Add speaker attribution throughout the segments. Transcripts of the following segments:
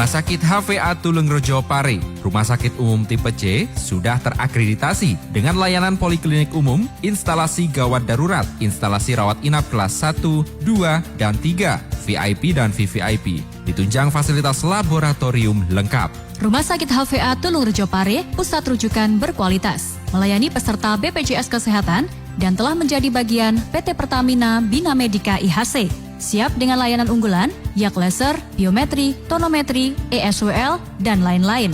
Speaker 1: Rumah Sakit HVA Tulungrejo Pare, Rumah Sakit Umum Tipe C, sudah terakreditasi dengan layanan poliklinik umum, instalasi gawat darurat, instalasi rawat inap kelas 1, 2, dan 3, VIP dan VVIP. Ditunjang fasilitas laboratorium lengkap.
Speaker 2: Rumah Sakit HVA Tulungrejo Pare, pusat rujukan berkualitas, melayani peserta BPJS Kesehatan dan telah menjadi bagian PT Pertamina Bina Medica IHC. Siap dengan layanan unggulan, yak laser, biometri, tonometri, ESWL, dan lain-lain.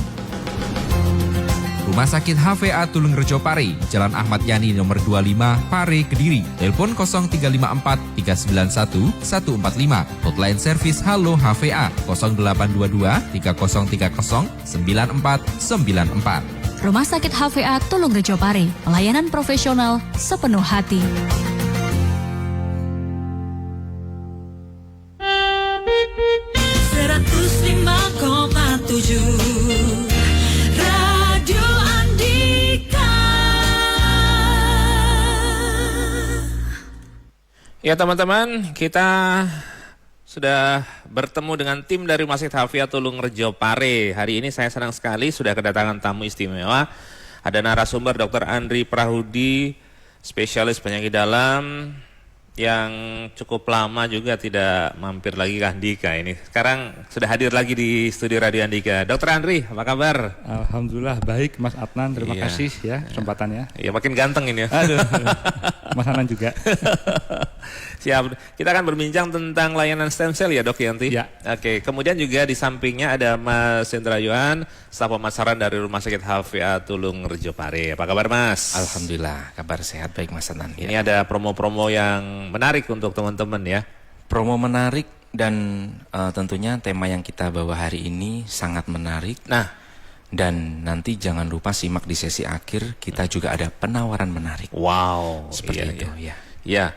Speaker 1: Rumah Sakit HVA Tulungrejo Pare, Jalan Ahmad Yani nomor 25, Pare, Kediri. Telepon 0354 391 145. Hotline service Halo HVA 0822 3030 9494.
Speaker 2: Rumah Sakit HVA Tulungrejo Pare, pelayanan profesional sepenuh hati.
Speaker 3: Radio Andika.
Speaker 4: Ya teman-teman, kita sudah bertemu dengan tim dari Rumah Sakit HVA Tulungrejo Pare. Hari ini saya senang sekali sudah kedatangan tamu istimewa. Ada narasumber Dr. Andri Prahudi, spesialis penyakit dalam, yang cukup lama juga tidak mampir lagi ke Andika ini. Sekarang sudah hadir lagi di studio Radio Andika. Dr. Andri, apa kabar?
Speaker 5: Alhamdulillah baik Mas Adnan, terima kasih ya kesempatannya.
Speaker 4: Iya, makin ganteng ini ya.
Speaker 5: Aduh, Mas Adnan juga.
Speaker 4: Siap, kita akan berbincang tentang layanan stem cell ya Dok Yanti?
Speaker 5: Ya.
Speaker 4: Oke, kemudian juga di sampingnya ada Mas Hendra Yohan, staf pemasaran dari Rumah Sakit HVA Tulungrejo Pare. Apa kabar Mas?
Speaker 6: Alhamdulillah, kabar sehat baik Mas Adnan.
Speaker 4: Ini ada promo-promo yang menarik untuk teman-teman ya.
Speaker 6: Promo menarik dan tentunya tema yang kita bawa hari ini sangat menarik.
Speaker 4: Nah,
Speaker 6: dan nanti jangan lupa simak di sesi akhir, kita juga ada penawaran menarik.
Speaker 4: wow.
Speaker 6: Seperti
Speaker 4: Iya,
Speaker 6: itu
Speaker 4: iya.
Speaker 6: ya.
Speaker 4: Ya,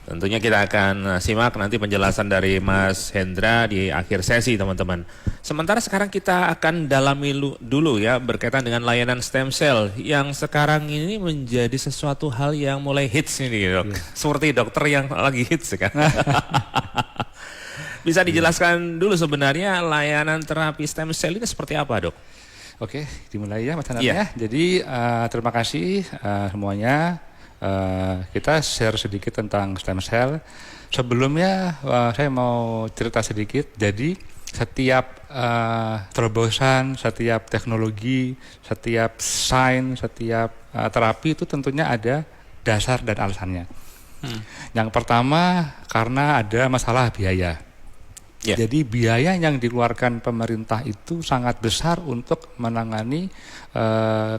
Speaker 4: tentunya kita akan simak nanti penjelasan dari Mas Hendra di akhir sesi teman-teman. Sementara sekarang kita akan dalami dulu ya berkaitan dengan layanan stem cell yang sekarang ini menjadi sesuatu hal yang mulai hits ini Dok. Seperti dokter yang lagi hits kan. Bisa dijelaskan dulu sebenarnya layanan terapi stem cell ini seperti apa Dok?
Speaker 5: Oke, dimulai ya Mas Adnan
Speaker 4: Iya.
Speaker 5: ya. Jadi terima kasih semuanya. Kita share sedikit tentang stem cell. Sebelumnya saya mau cerita sedikit. Jadi setiap terobosan, setiap teknologi, setiap sains, setiap terapi itu tentunya ada dasar dan alasannya. Yang pertama karena ada masalah biaya.
Speaker 4: Ya.
Speaker 5: Jadi biaya yang dikeluarkan pemerintah itu sangat besar untuk menangani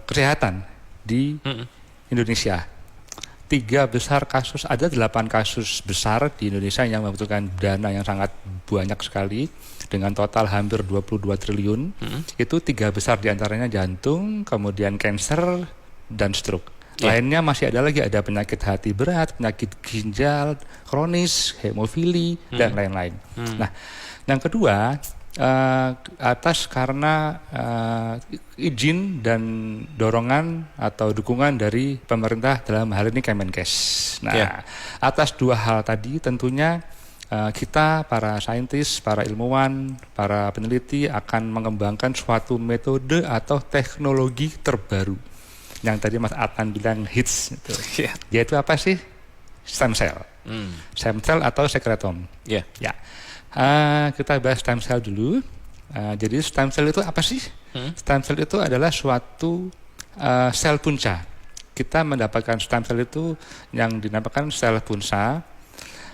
Speaker 5: kesehatan di Indonesia. 3 besar kasus, ada 8 kasus besar di Indonesia yang membutuhkan dana yang sangat banyak sekali dengan total hampir 22 triliun. Itu 3 besar diantaranya jantung, kemudian kanker dan stroke. Lainnya masih ada lagi, ada penyakit hati berat, penyakit ginjal kronis, hemofili dan lain-lain. Nah, yang kedua atas karena izin dan dorongan atau dukungan dari pemerintah dalam hal ini Kemenkes. Nah, atas 2 hal tadi tentunya kita para saintis, para ilmuwan, para peneliti akan mengembangkan suatu metode atau teknologi terbaru yang tadi Mas Adnan bilang hits itu. Yaitu apa sih? Stem cell. Stem cell atau sekretom. Ya. Kita bahas stem cell dulu. Jadi stem cell itu apa sih? Stem cell itu adalah suatu sel punca. Kita mendapatkan stem cell itu yang dinamakan sel punca.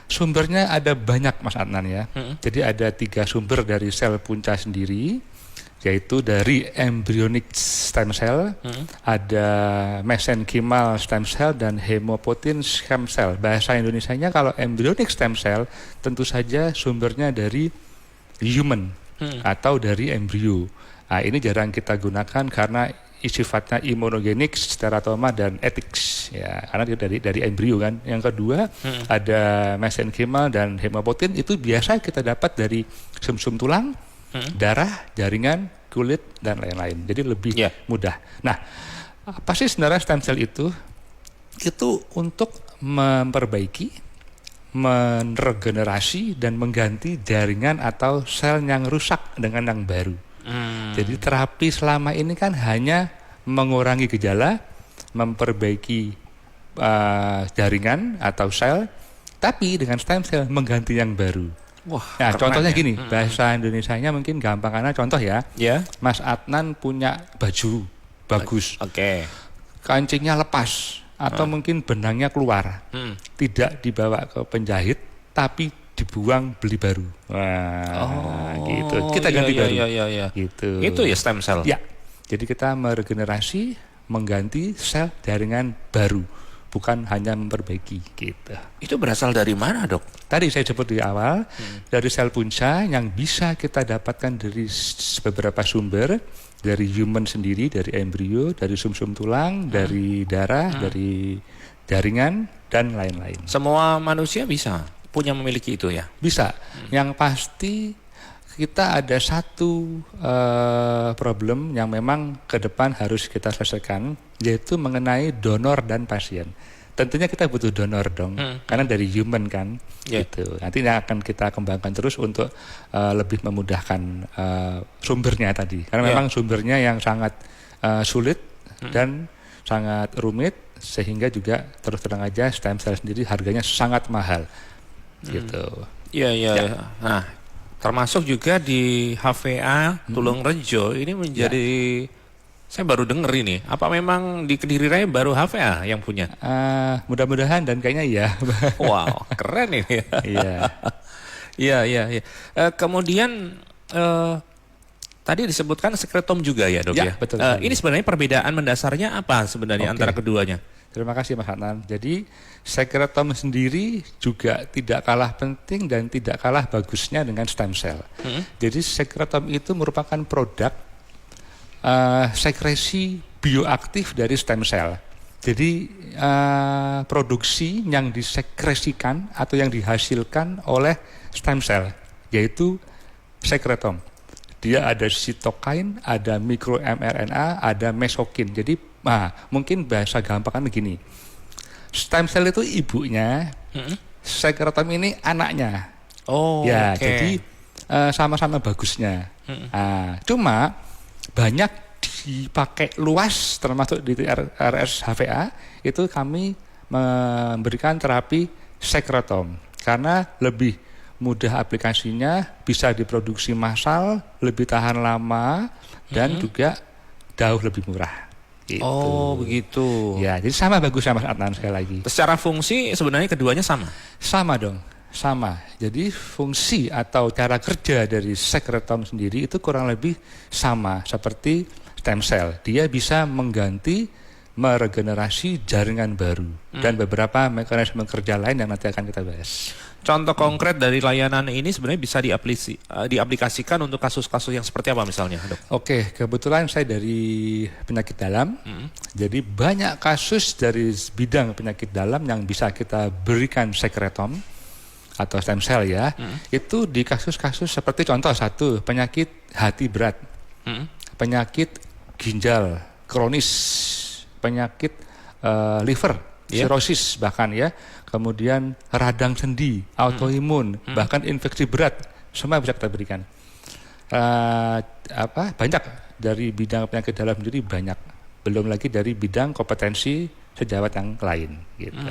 Speaker 5: Sumbernya ada banyak Mas Adnan ya. Jadi ada 3 sumber dari sel punca sendiri, yaitu dari embryonic stem cell, ada mesenchymal stem cell dan hemopoietin stem cell. Bahasa Indonesianya kalau embryonic stem cell tentu saja sumbernya dari human atau dari embrio. Nah, ini jarang kita gunakan karena sifatnya imunogenik, steratoma dan ethics ya, karena dia dari embrio kan. Yang kedua ada mesenchymal dan hemopoietin, itu biasa kita dapat dari sumsum tulang, darah, jaringan, kulit dan lain-lain. Jadi lebih mudah. Nah, apa sih sebenarnya stem cell itu? Itu untuk memperbaiki, meregenerasi dan mengganti jaringan atau sel yang rusak dengan yang baru. Jadi terapi selama ini kan hanya mengurangi gejala, memperbaiki jaringan atau sel, tapi dengan stem cell mengganti yang baru.
Speaker 4: Wah,
Speaker 5: Nah,
Speaker 4: keren
Speaker 5: contohnya
Speaker 4: ya.
Speaker 5: gini, bahasa Indonesianya mungkin gampang karena contoh ya.
Speaker 4: Ya.
Speaker 5: Mas Adnan punya baju bagus,
Speaker 4: Oke.
Speaker 5: kancingnya lepas atau mungkin benangnya keluar, tidak dibawa ke penjahit, tapi dibuang beli baru. Wah, gitu. Kita ganti baru.
Speaker 4: Iya.
Speaker 5: Gitu.
Speaker 4: Itu ya stem cell.
Speaker 5: Ya. Jadi kita meregenerasi, mengganti sel jaringan baru, bukan hanya memperbaiki gitu.
Speaker 4: Itu berasal dari mana, Dok?
Speaker 5: Tadi saya sebut di awal, dari sel punca yang bisa kita dapatkan dari beberapa sumber, dari human sendiri, dari embrio, dari sumsum tulang, dari darah, dari jaringan, dan lain-lain.
Speaker 4: Semua manusia bisa memiliki itu ya.
Speaker 5: Bisa. Yang pasti kita ada satu problem yang memang ke depan harus kita selesaikan, yaitu mengenai donor dan pasien. Tentunya kita butuh donor dong, karena dari human kan, gitu. Nantinya akan kita kembangkan terus untuk lebih memudahkan sumbernya tadi, karena memang sumbernya yang sangat sulit dan sangat rumit, sehingga juga terus terang aja stem cell sendiri harganya sangat mahal, gitu.
Speaker 4: Iya. Nah, termasuk juga di HVA Tulungrejo ini menjadi saya baru dengar ini. Apa memang di Kediri Raya baru HVA yang punya?
Speaker 5: Mudah-mudahan dan kayaknya iya.
Speaker 4: Wow, keren ini. Iya. Kemudian tadi disebutkan sekretom juga ya, Dok ya?
Speaker 5: Betul.
Speaker 4: Ini sebenarnya perbedaan mendasarnya apa sebenarnya antara keduanya?
Speaker 5: Terima kasih Mas Adnan. Jadi sekretom sendiri juga tidak kalah penting dan tidak kalah bagusnya dengan stem cell. Jadi sekretom itu merupakan produk sekresi bioaktif dari stem cell. Jadi produksi yang disekresikan atau yang dihasilkan oleh stem cell, yaitu sekretom. Dia ada sitokain, ada mikro mRNA, ada mesokin. Jadi mungkin bahasa gampangnya begini. Stem cell itu ibunya, sekretom ini anaknya. Jadi sama-sama bagusnya. Cuma banyak dipakai luas, termasuk di RS HVA itu kami memberikan terapi sekretom karena lebih mudah aplikasinya, bisa diproduksi massal, lebih tahan lama, dan juga jauh lebih murah. Gitu.
Speaker 4: Oh begitu.
Speaker 5: Ya, jadi sama bagusnya Mas Adnan sekali lagi.
Speaker 4: Secara fungsi sebenarnya keduanya sama?
Speaker 5: Sama dong, sama. Jadi fungsi atau cara kerja dari sekretom sendiri itu kurang lebih sama seperti stem cell. Dia bisa mengganti, meregenerasi jaringan baru dan beberapa mekanisme kerja lain yang nanti akan kita bahas.
Speaker 4: Contoh konkret dari layanan ini sebenarnya bisa diaplikasikan untuk kasus-kasus yang seperti apa misalnya, Dok?
Speaker 5: Oke, kebetulan saya dari penyakit dalam, jadi banyak kasus dari bidang penyakit dalam yang bisa kita berikan sekretom atau stem cell ya, itu di kasus-kasus seperti contoh satu, penyakit hati berat, penyakit ginjal kronis, penyakit liver, sirosis bahkan ya, kemudian radang sendi, autoimun, bahkan infeksi berat, semua bisa kita berikan. Banyak dari bidang penyakit dalam sendiri banyak, belum lagi dari bidang kompetensi sejawat yang lain. Gitu.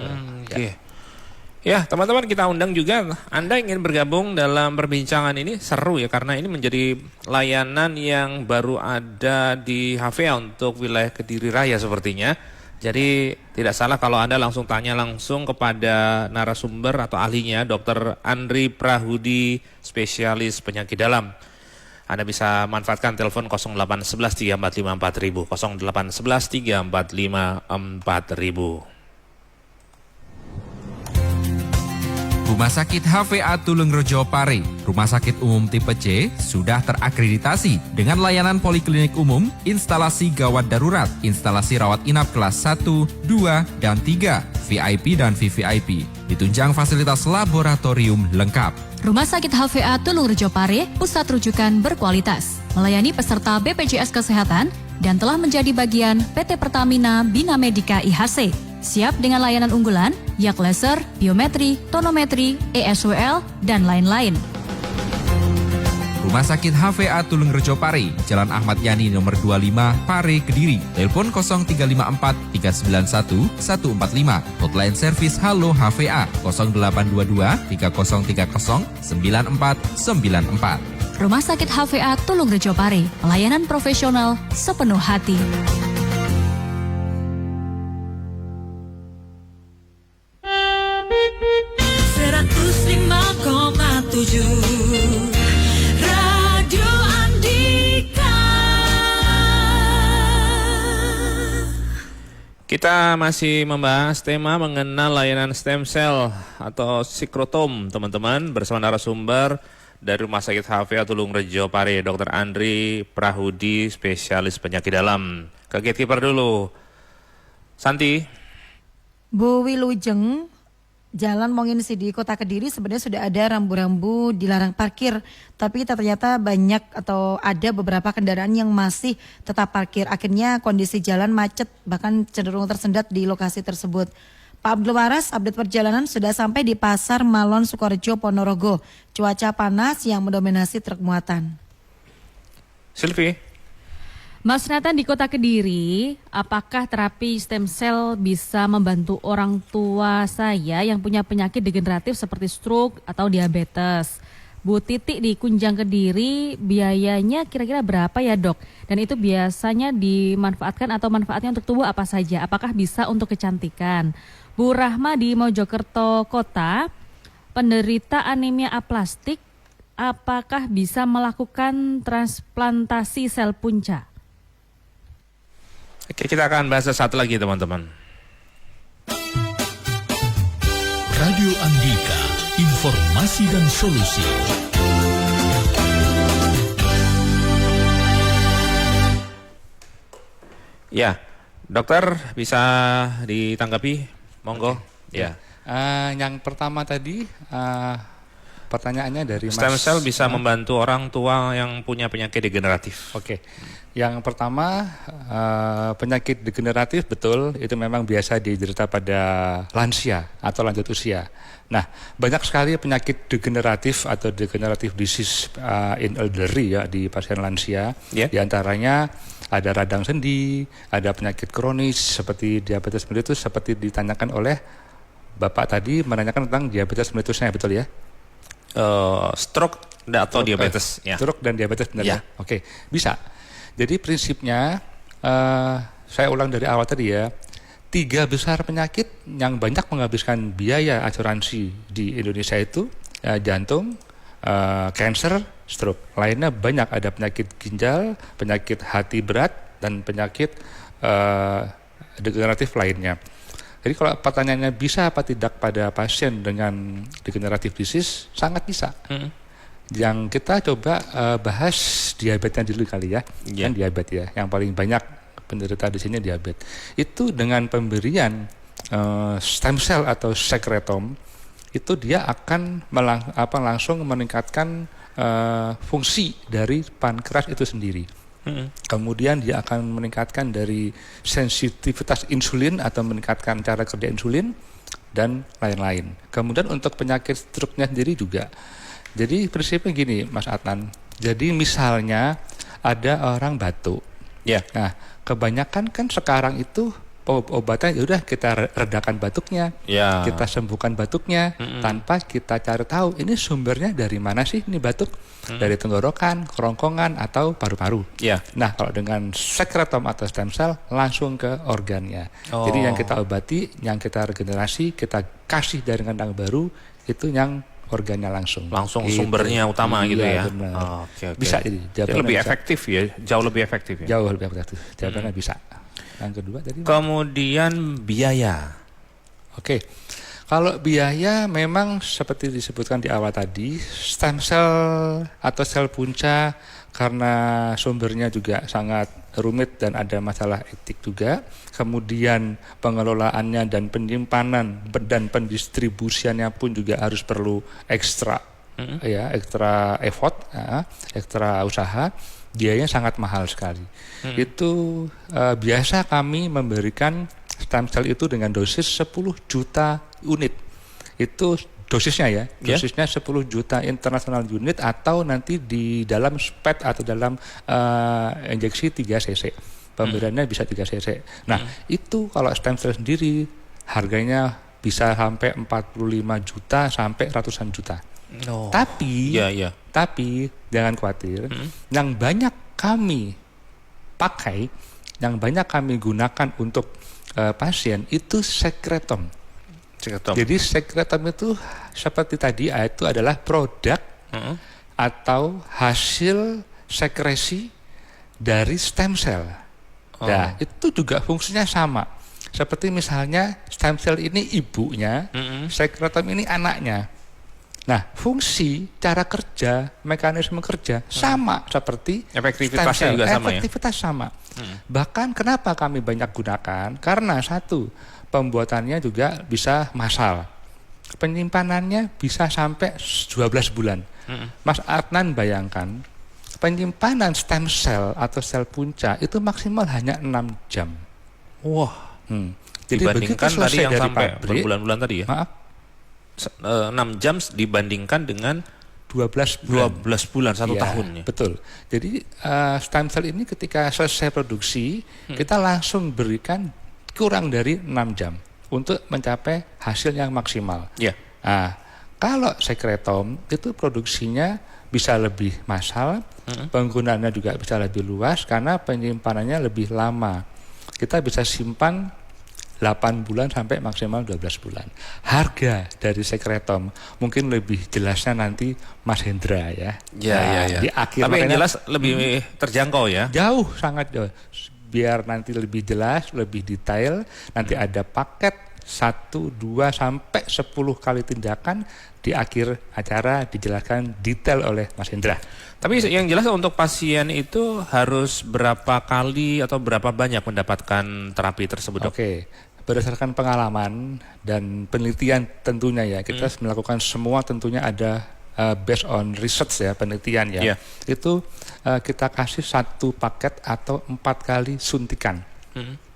Speaker 4: Ya, teman-teman kita undang juga, Anda ingin bergabung dalam perbincangan ini, seru ya, karena ini menjadi layanan yang baru ada di HVA untuk wilayah Kediri Raya sepertinya. Jadi tidak salah kalau Anda langsung tanya langsung kepada narasumber atau ahlinya, Dr. Andri Prahudi, spesialis penyakit dalam. Anda bisa manfaatkan telepon 0811 345 4000, 0811 345 4000.
Speaker 1: Rumah Sakit HVA Tulungrejo Pare, Rumah Sakit Umum Tipe C, sudah terakreditasi dengan layanan poliklinik umum, instalasi gawat darurat, instalasi rawat inap kelas 1, 2, dan 3, VIP dan VVIP. Ditunjang fasilitas laboratorium lengkap.
Speaker 2: Rumah Sakit HVA Tulungrejo Pare, pusat rujukan berkualitas, melayani peserta BPJS Kesehatan dan telah menjadi bagian PT Pertamina Bina Medica IHC. Siap dengan layanan unggulan, yak laser, biometri, tonometri, ESWL, dan lain-lain.
Speaker 1: Rumah Sakit HVA Tulung Rejo Pare, Jalan Ahmad Yani nomor 25, Pare, Kediri. Telepon 0354 391 145. Hotline service Halo HVA 0822 3030 9494.
Speaker 2: Rumah Sakit HVA Tulung Rejo Pare, pelayanan profesional sepenuh hati.
Speaker 3: Radio Andika.
Speaker 4: Kita masih membahas tema mengenal layanan stem cell atau sikrotom, teman-teman, bersama narasumber dari Rumah Sakit HVA Tulung Rejo Pare, Dr. Andri Prahudi, spesialis penyakit dalam. Ke gatekeeper dulu. Santi.
Speaker 7: Bu Wilujeng, Jalan Monginsi di Kota Kediri sebenarnya sudah ada rambu-rambu dilarang parkir, tapi ternyata banyak atau ada beberapa kendaraan yang masih tetap parkir. Akhirnya kondisi jalan macet, bahkan cenderung tersendat di lokasi tersebut. Pak Abdul Waras, update perjalanan sudah sampai di Pasar Malon Sukorejo Ponorogo. Cuaca panas yang mendominasi truk muatan.
Speaker 4: Silvi.
Speaker 8: Mas Nathan, di Kota Kediri, apakah terapi stem cell bisa membantu orang tua saya yang punya penyakit degeneratif seperti stroke atau diabetes? Bu Titik di Kunjang Kediri, biayanya kira-kira berapa ya dok? Dan itu biasanya dimanfaatkan atau manfaatnya untuk tubuh apa saja? Apakah bisa untuk kecantikan? Bu Rahma di Mojokerto Kota, penderita anemia aplastik, apakah bisa melakukan transplantasi sel punca?
Speaker 4: Oke, kita akan bahas satu lagi, teman-teman.
Speaker 9: Radio Andika, informasi dan solusi.
Speaker 4: Ya, dokter bisa ditanggapi, monggo.
Speaker 5: Okay.
Speaker 4: Ya.
Speaker 5: Yang pertama tadi pertanyaannya dari Mas.
Speaker 4: Stem cell bisa membantu orang tua yang punya penyakit degeneratif.
Speaker 5: Oke. Yang pertama, penyakit degeneratif betul, itu memang biasa diderita pada lansia atau lanjut usia. Nah, banyak sekali penyakit degeneratif atau degenerative disease in elderly ya di pasien lansia.
Speaker 4: Yeah.
Speaker 5: Di antaranya ada radang sendi, ada penyakit kronis seperti diabetes mellitus, seperti ditanyakan oleh Bapak tadi menanyakan tentang diabetes mellitusnya, betul ya?
Speaker 4: Stroke atau diabetes. Ya.
Speaker 5: Stroke dan diabetes benar ya? Oke, bisa. Jadi prinsipnya, saya ulang dari awal tadi ya, 3 besar penyakit yang banyak menghabiskan biaya asuransi di Indonesia itu jantung, cancer, stroke. Lainnya banyak, ada penyakit ginjal, penyakit hati berat, dan penyakit degeneratif lainnya. Jadi kalau pertanyaannya bisa apa tidak pada pasien dengan degenerative disease, sangat bisa. Yang kita coba bahas diabetesnya dulu kali ya. Yeah. Kan diabetes ya, yang paling banyak penderita di sini diabetes. Itu dengan pemberian stem cell atau sekretom, itu dia akan langsung meningkatkan fungsi dari pankreas itu sendiri. Kemudian dia akan meningkatkan dari sensitivitas insulin atau meningkatkan cara kerja insulin dan lain-lain. Kemudian untuk penyakit stroke-nya sendiri juga. Jadi prinsipnya gini Mas Adnan, jadi misalnya ada orang batuk.
Speaker 4: Ya.
Speaker 5: Nah, kebanyakan kan sekarang itu obatnya udah kita redakan batuknya, kita sembuhkan batuknya tanpa kita cari tahu ini sumbernya dari mana sih ini batuk, dari tenggorokan, kerongkongan atau paru-paru. Nah kalau dengan sekretom atau stem cell langsung ke organnya. Jadi yang kita obati, yang kita regenerasi, kita kasih jaringan yang baru itu yang organnya langsung gitu.
Speaker 4: Sumbernya utama gitu ya.
Speaker 5: Okay. Bisa jadi
Speaker 4: lebih bisa. Efektif ya, jauh lebih efektif ya.
Speaker 5: Jauh lebih efektif. Jawabannya bisa. Yang kedua tadi
Speaker 4: kemudian biaya.
Speaker 5: Oke. Kalau biaya memang seperti disebutkan di awal tadi, stem cell atau sel punca karena sumbernya juga sangat rumit dan ada masalah etik juga. Kemudian pengelolaannya dan penyimpanan dan pendistribusiannya pun juga harus perlu ekstra ekstra effort, ekstra usaha. Biayanya sangat mahal sekali. Itu biasa kami memberikan stem cell itu dengan dosis 10 juta unit. Itu dosisnya ya, dosisnya 10 juta international unit atau nanti di dalam SPED atau dalam injeksi 3 cc. Pemberiannya bisa 3 cc. Nah, itu kalau stem cell sendiri harganya bisa sampai 45 juta sampai ratusan juta. Tapi jangan khawatir, yang banyak kami pakai, yang banyak kami gunakan untuk pasien itu sekretom. Jadi sekretom itu seperti tadi itu adalah produk atau hasil sekresi dari stem cell. Nah, itu juga fungsinya sama. Seperti misalnya stem cell ini ibunya, sekretom ini anaknya. Nah, fungsi, cara kerja, mekanisme kerja sama seperti
Speaker 4: efektivitasnya juga sama ya.
Speaker 5: Efektivitas sama. Bahkan kenapa kami banyak gunakan? Karena satu, pembuatannya juga bisa massal. Penyimpanannya bisa sampai 12 bulan. Mas Adnan bayangkan, penyimpanan stem cell atau sel punca itu maksimal hanya 6 jam.
Speaker 4: Wah.
Speaker 5: Jadi
Speaker 4: dibandingkan
Speaker 5: begitu
Speaker 4: tadi
Speaker 5: selesai
Speaker 4: yang
Speaker 5: dari
Speaker 4: sampai
Speaker 5: pabrik,
Speaker 4: berbulan-bulan tadi ya.
Speaker 5: Maaf.
Speaker 4: 6 jam dibandingkan dengan
Speaker 5: 12
Speaker 4: bulan 1
Speaker 5: ya,
Speaker 4: tahun ya.
Speaker 5: Betul. Jadi stem cell ini ketika selesai produksi, kita langsung berikan kurang dari 6 jam untuk mencapai hasil yang maksimal.
Speaker 4: Ya.
Speaker 5: Nah, kalau sekretom itu produksinya bisa lebih massal, penggunaannya juga bisa lebih luas karena penyimpanannya lebih lama. Kita bisa simpan 8 bulan sampai maksimal 12 bulan. Harga dari sekretom mungkin lebih jelasnya nanti Mas Hendra ya.
Speaker 4: Ya.
Speaker 5: Di akhir
Speaker 4: tapi yang
Speaker 5: makanya,
Speaker 4: jelas lebih terjangkau ya.
Speaker 5: Jauh, sangat jauh. Biar nanti lebih jelas, lebih detail, nanti ada paket 1, 2 sampai 10 kali tindakan. Di akhir acara dijelaskan detail oleh Mas Hendra.
Speaker 4: Tapi yang jelas untuk pasien itu harus berapa kali atau berapa banyak mendapatkan terapi tersebut, Dok?
Speaker 5: Oke. Berdasarkan pengalaman dan penelitian tentunya ya, kita melakukan semua tentunya ada based on research ya, penelitian ya.
Speaker 4: Yeah.
Speaker 5: Itu kita kasih 1 paket atau 4 kali suntikan.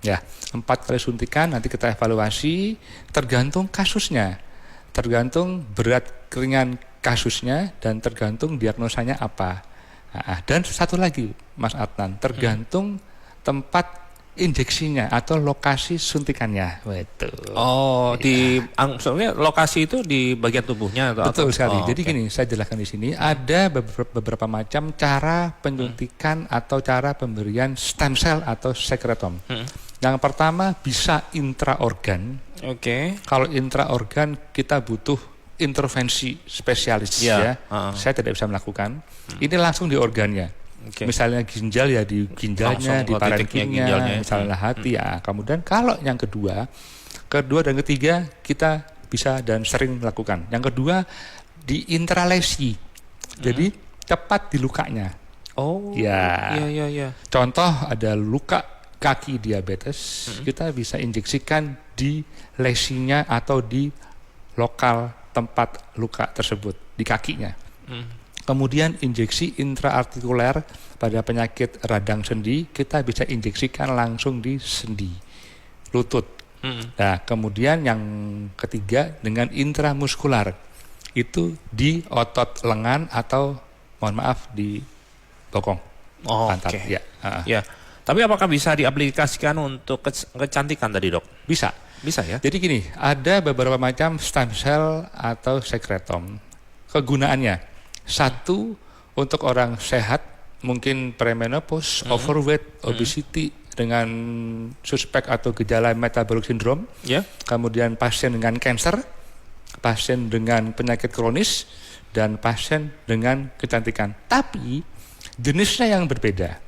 Speaker 5: Ya, 4 kali suntikan, nanti kita evaluasi tergantung kasusnya, tergantung berat ringan kasusnya dan tergantung diagnosanya apa. Dan satu lagi Mas Adnan, tergantung tempat injeksinya atau lokasi suntikannya. Betul.
Speaker 4: Oh, soalnya lokasi itu di bagian tubuhnya atau
Speaker 5: betul sekali. Jadi
Speaker 4: okay.
Speaker 5: gini, saya jelaskan di sini ada beberapa macam cara penyuntikan atau cara pemberian stem cell atau sekretom. Yang pertama bisa intraorgan.
Speaker 4: Oke.
Speaker 5: Kalau intraorgan kita butuh intervensi spesialis ya. Saya tidak bisa melakukan. Ini langsung di organnya. Okay. Misalnya ginjal ya di ginjalnya, di parenkinnya, misalnya hati ya. Kemudian kalau yang kedua dan ketiga kita bisa dan sering melakukan. Yang kedua di intralesi. Jadi tepat di lukanya.
Speaker 4: Oh.
Speaker 5: Ya.
Speaker 4: Iya.
Speaker 5: Contoh ada luka kaki diabetes, kita bisa injeksikan di lesinya atau di lokal tempat luka tersebut di kakinya. Kemudian injeksi intraartikuler pada penyakit radang sendi, kita bisa injeksikan langsung di sendi, lutut. Nah, kemudian yang ketiga dengan intramuskular, itu di otot lengan atau mohon maaf di bokong. Pantat.
Speaker 4: Okay.
Speaker 5: Ya.
Speaker 4: Ya. Tapi apakah bisa diaplikasikan untuk kecantikan tadi, Dok?
Speaker 5: Bisa.
Speaker 4: Bisa ya?
Speaker 5: Jadi gini, ada beberapa macam stem cell atau sekretom. Kegunaannya, satu untuk orang sehat, mungkin premenopause, overweight, obesity dengan suspek atau gejala metabolic syndrome. Kemudian pasien dengan kanker, pasien dengan penyakit kronis, dan pasien dengan kecantikan. Tapi jenisnya yang berbeda.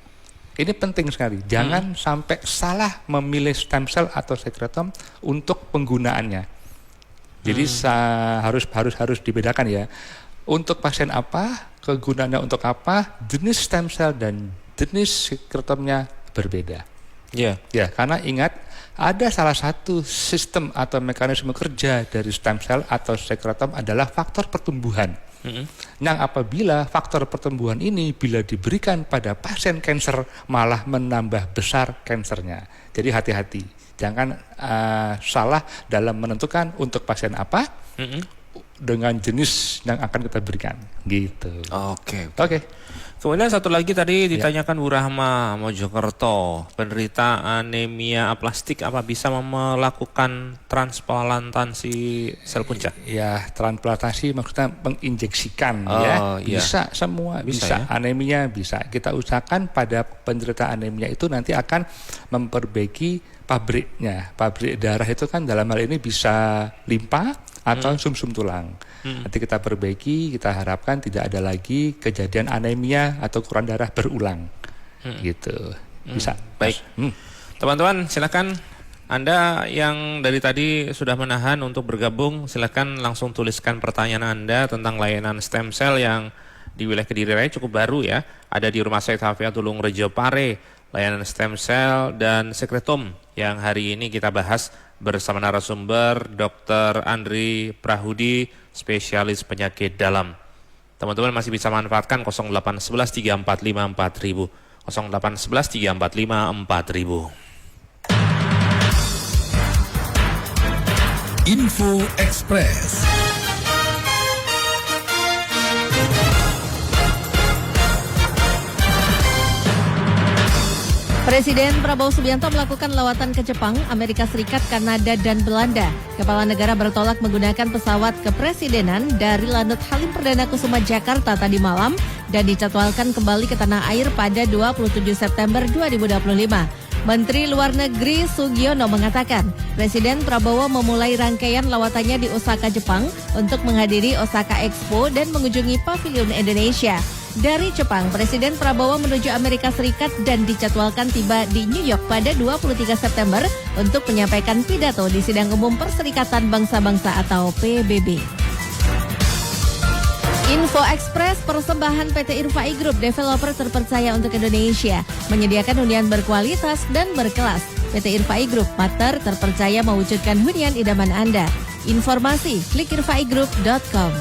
Speaker 5: Ini penting sekali. Jangan sampai salah memilih stem cell atau sekretom untuk penggunaannya. Jadi harus dibedakan ya. Untuk pasien apa, kegunaannya untuk apa, jenis stem cell dan jenis sekretomnya berbeda. Ya, karena ingat ada salah satu sistem atau mekanisme kerja dari stem cell atau sekretom adalah faktor pertumbuhan. Yang apabila faktor pertumbuhan ini bila diberikan pada pasien kanker malah menambah besar kansernya. Jadi hati-hati. Jangan salah dalam menentukan untuk pasien apa dengan jenis yang akan kita berikan, gitu.
Speaker 4: Oke.
Speaker 5: Oke.
Speaker 4: Kemudian satu lagi tadi ditanyakan Bu Rahma Mojokerto, penderita anemia aplastik apa bisa melakukan transplantasi sel punca?
Speaker 5: Ya, transplantasi maksudnya menginjeksikan bisa semua bisa.
Speaker 4: Ya?
Speaker 5: Anemia bisa. Kita usahakan pada penderita anemia itu nanti akan memperbaiki pabriknya. Pabrik darah itu kan dalam hal ini bisa limpa atau sumsum tulang. Nanti kita perbaiki, kita harapkan tidak ada lagi kejadian anemia atau kurang darah berulang. Gitu. Bisa.
Speaker 4: Baik. Teman-teman, silakan Anda yang dari tadi sudah menahan untuk bergabung, silakan langsung tuliskan pertanyaan Anda tentang layanan stem cell yang di wilayah Kediri Raya cukup baru ya. Ada di Rumah Sakit Hafia Tulung Rejo Pare, layanan stem cell dan sekretom yang hari ini kita bahas bersama narasumber Dr. Andri Prahudi, spesialis penyakit dalam. Teman-teman masih bisa manfaatkan 0811 345 4000, 0811 345 4000.
Speaker 9: Info Express.
Speaker 10: Presiden Prabowo Subianto melakukan lawatan ke Jepang, Amerika Serikat, Kanada, dan Belanda. Kepala negara bertolak menggunakan pesawat kepresidenan dari Lanut Halim Perdana Kusuma Jakarta tadi malam dan dijadwalkan kembali ke tanah air pada 27 September 2025. Menteri Luar Negeri Sugiono mengatakan, Presiden Prabowo memulai rangkaian lawatannya di Osaka, Jepang untuk menghadiri Osaka Expo dan mengunjungi Pavilion Indonesia. Dari Jepang, Presiden Prabowo menuju Amerika Serikat dan dijadwalkan tiba di New York pada 23 September untuk menyampaikan pidato di Sidang Umum Perserikatan Bangsa-Bangsa atau PBB. Info Express persembahan PT Irfai Group, developer terpercaya untuk Indonesia, menyediakan hunian berkualitas dan berkelas. PT Irfai Group, partner terpercaya mewujudkan hunian idaman Anda. Informasi, klik irfaigroup.com.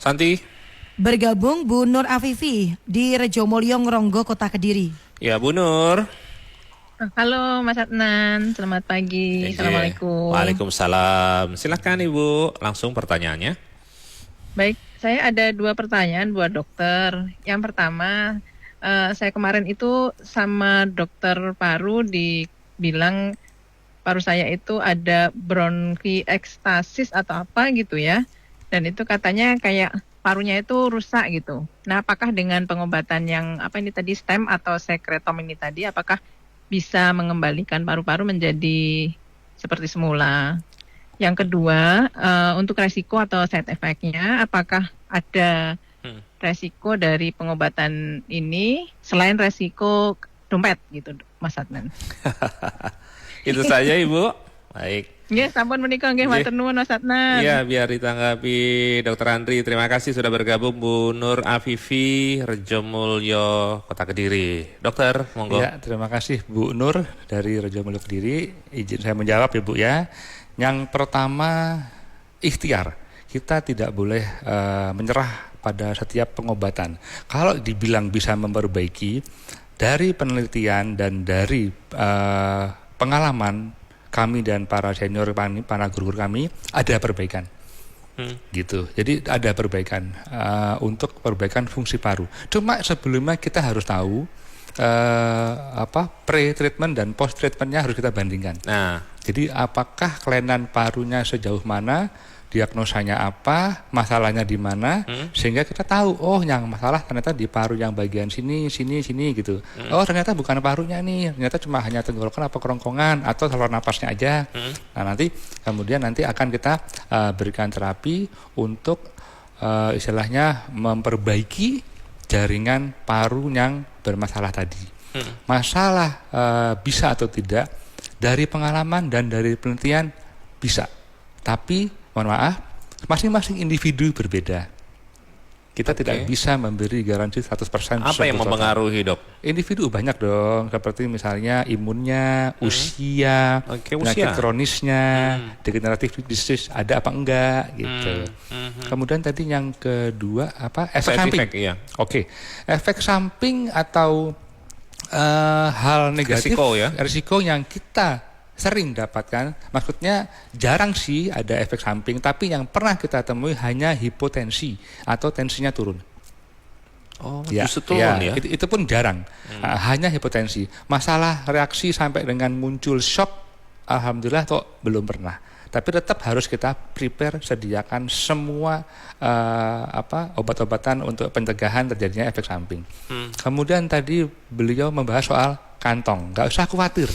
Speaker 4: Santi.
Speaker 7: Bergabung Bu Nur Afifi di Rejomolyo Ngronggo, Kota Kediri.
Speaker 4: Ya, Bu Nur.
Speaker 11: Halo Mas Adnan, selamat pagi. Assalamualaikum.
Speaker 4: Waalaikumsalam. Silakan Ibu, langsung pertanyaannya.
Speaker 11: Baik, saya ada 2 pertanyaan buat dokter. Yang pertama, saya kemarin itu sama dokter paru dibilang paru saya itu ada bronkiekstasis atau apa gitu ya. Dan itu katanya kayak parunya itu rusak gitu. Nah, apakah dengan pengobatan yang stem atau sekretom ini tadi, apakah bisa mengembalikan paru-paru menjadi seperti semula? Yang kedua, untuk resiko atau side effect-nya, apakah ada resiko dari pengobatan ini selain resiko dompet gitu, Mas Adnan?
Speaker 4: Itu saja Ibu. Baik.
Speaker 11: Ya, sampun menika nggih, matur nuwun Mas Adnan.
Speaker 4: Iya, biar ditanggapi Dr. Andri. Terima kasih sudah bergabung Bu Nur Afifi, Rejomulyo, Kota Kediri. Dokter, monggo.
Speaker 5: Ya, terima kasih Bu Nur dari Rejomulyo Kediri. Izin saya menjawab ya Bu ya. Yang pertama, ikhtiar. Kita tidak boleh menyerah pada setiap pengobatan. Kalau dibilang bisa memperbaiki, dari penelitian dan dari pengalaman kami dan para senior, para guru kami, ada perbaikan. Gitu. Jadi ada perbaikan untuk perbaikan fungsi paru. Cuma sebelumnya kita harus tahu pre-treatment dan post-treatmentnya harus kita bandingkan.
Speaker 4: Nah,
Speaker 5: jadi apakah kelainan parunya sejauh mana, diagnosanya apa, masalahnya di mana, sehingga kita tahu, oh yang masalah ternyata di paru yang bagian sini gitu. Oh ternyata bukan parunya nih, ternyata cuma hanya tenggorokan apa kerongkongan atau saluran napasnya aja. Nah kemudian nanti akan kita berikan terapi untuk istilahnya memperbaiki jaringan paru yang bermasalah tadi. Masalah bisa atau tidak, dari pengalaman dan dari penelitian bisa, tapi mohon maaf, masing-masing individu berbeda. Kita tidak bisa memberi garansi 100%.
Speaker 4: Apa yang mempengaruhi, Dok?
Speaker 5: Individu banyak dong, seperti misalnya imunnya, usia, penyakit kronisnya, degeneratif disease ada apa enggak gitu. Kemudian tadi yang kedua apa? Efek samping. Oke. Efek samping atau hal negatif, risiko yang kita sering dapatkan, maksudnya jarang sih ada efek samping, tapi yang pernah kita temui hanya hipotensi atau tensinya turun.
Speaker 4: Oh, justru turun ya?
Speaker 5: Itu pun jarang, hanya hipotensi. Masalah reaksi sampai dengan muncul shock, alhamdulillah kok belum pernah. Tapi tetap harus kita prepare, sediakan semua obat-obatan untuk pencegahan terjadinya efek samping. Kemudian tadi beliau membahas soal kantong, nggak usah khawatir.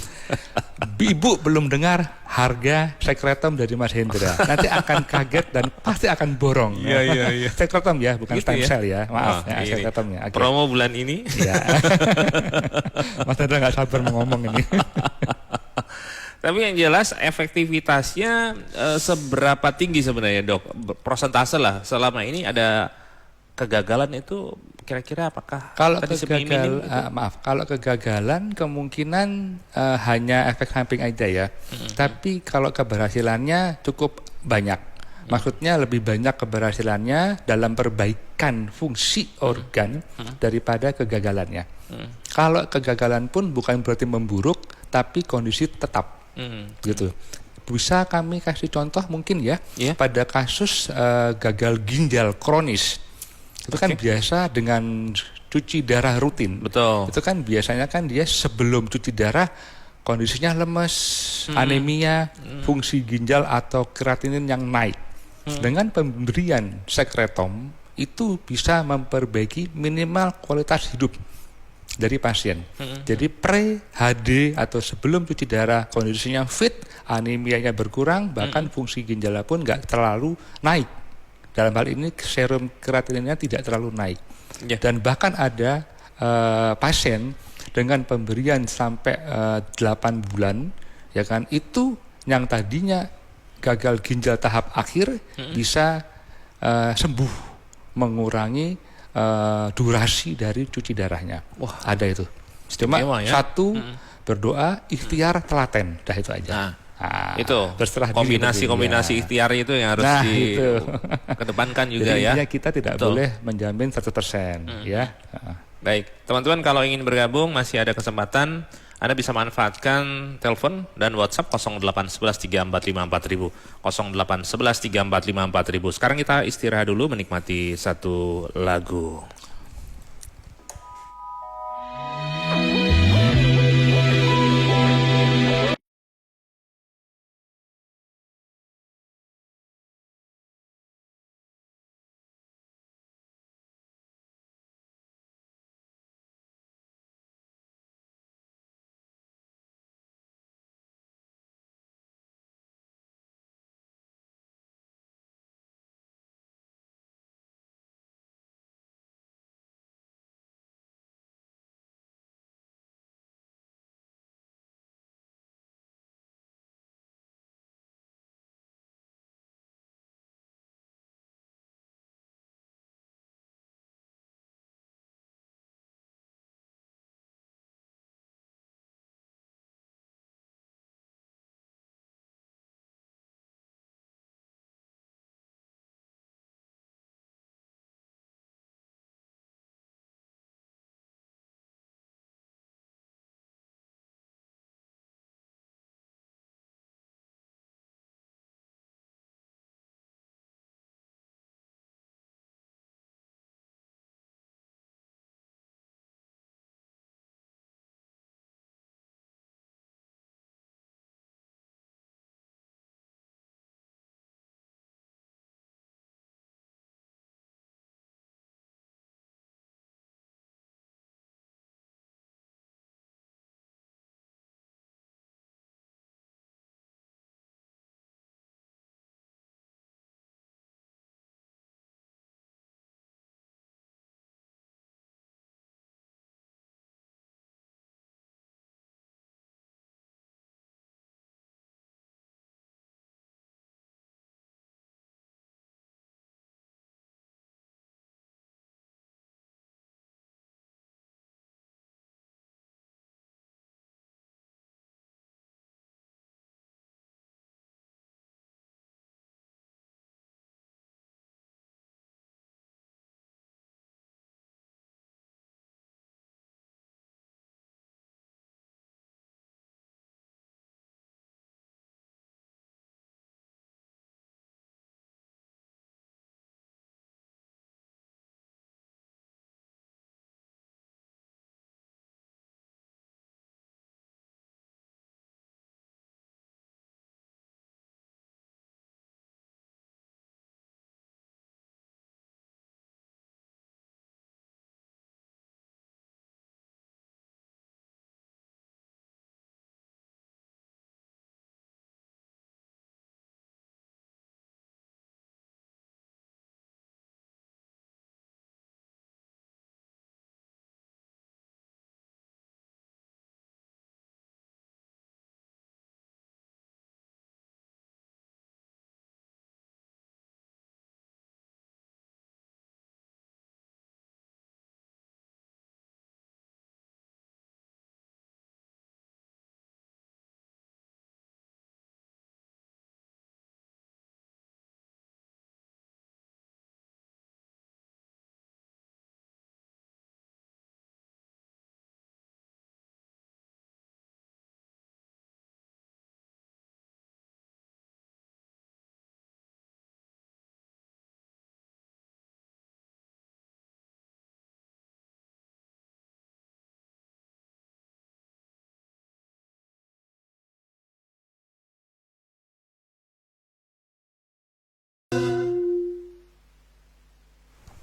Speaker 5: Ibu belum dengar harga sekretom dari Mas Hendra, nanti akan kaget dan pasti akan borong.
Speaker 4: Iya.
Speaker 5: Sekretom ya, bukan
Speaker 4: gitu
Speaker 5: stem cell ya, maaf sekretomnya.
Speaker 4: Okay. Promo bulan ini.
Speaker 5: Ya. Mas Hendra nggak sabar mau ngomong ini.
Speaker 4: Tapi yang jelas efektivitasnya seberapa tinggi sebenarnya, Dok? Persentase lah, selama ini ada kegagalan itu kira-kira apakah
Speaker 5: kalau kalau kegagalan kemungkinan hanya efek samping aja ya. Tapi kalau keberhasilannya cukup banyak. Maksudnya lebih banyak keberhasilannya dalam perbaikan fungsi organ daripada kegagalannya. Kalau kegagalan pun bukan berarti memburuk, tapi kondisi tetap. Gitu. Bisa kami kasih contoh mungkin ya, pada kasus gagal ginjal kronis. Itu kan biasa dengan cuci darah rutin.
Speaker 4: Betul.
Speaker 5: Itu kan biasanya kan dia sebelum cuci darah kondisinya lemes, anemia, fungsi ginjal atau kreatinin yang naik. Dengan pemberian sekretom itu bisa memperbaiki minimal kualitas hidup dari pasien. Jadi pre-HD atau sebelum cuci darah kondisinya fit, anemianya berkurang, bahkan fungsi ginjalnya pun nggak terlalu naik. Dalam hal ini serum kreatininnya tidak terlalu naik. Dan bahkan ada pasien dengan pemberian sampai 8 bulan, ya kan, itu yang tadinya gagal ginjal tahap akhir bisa sembuh, mengurangi durasi dari cuci darahnya. Wah, ada itu. Cuma satu berdoa, ikhtiar telaten, dah itu aja.
Speaker 4: Itu kombinasi ikhtiar itu yang harus dikedepankan juga. Jadi,
Speaker 5: ya. Kita tidak boleh menjamin 100%, ya.
Speaker 4: Baik, teman-teman kalau ingin bergabung masih ada kesempatan. Anda bisa manfaatkan telepon dan WhatsApp 081134544000, 081134544000. Sekarang kita istirahat dulu menikmati satu lagu.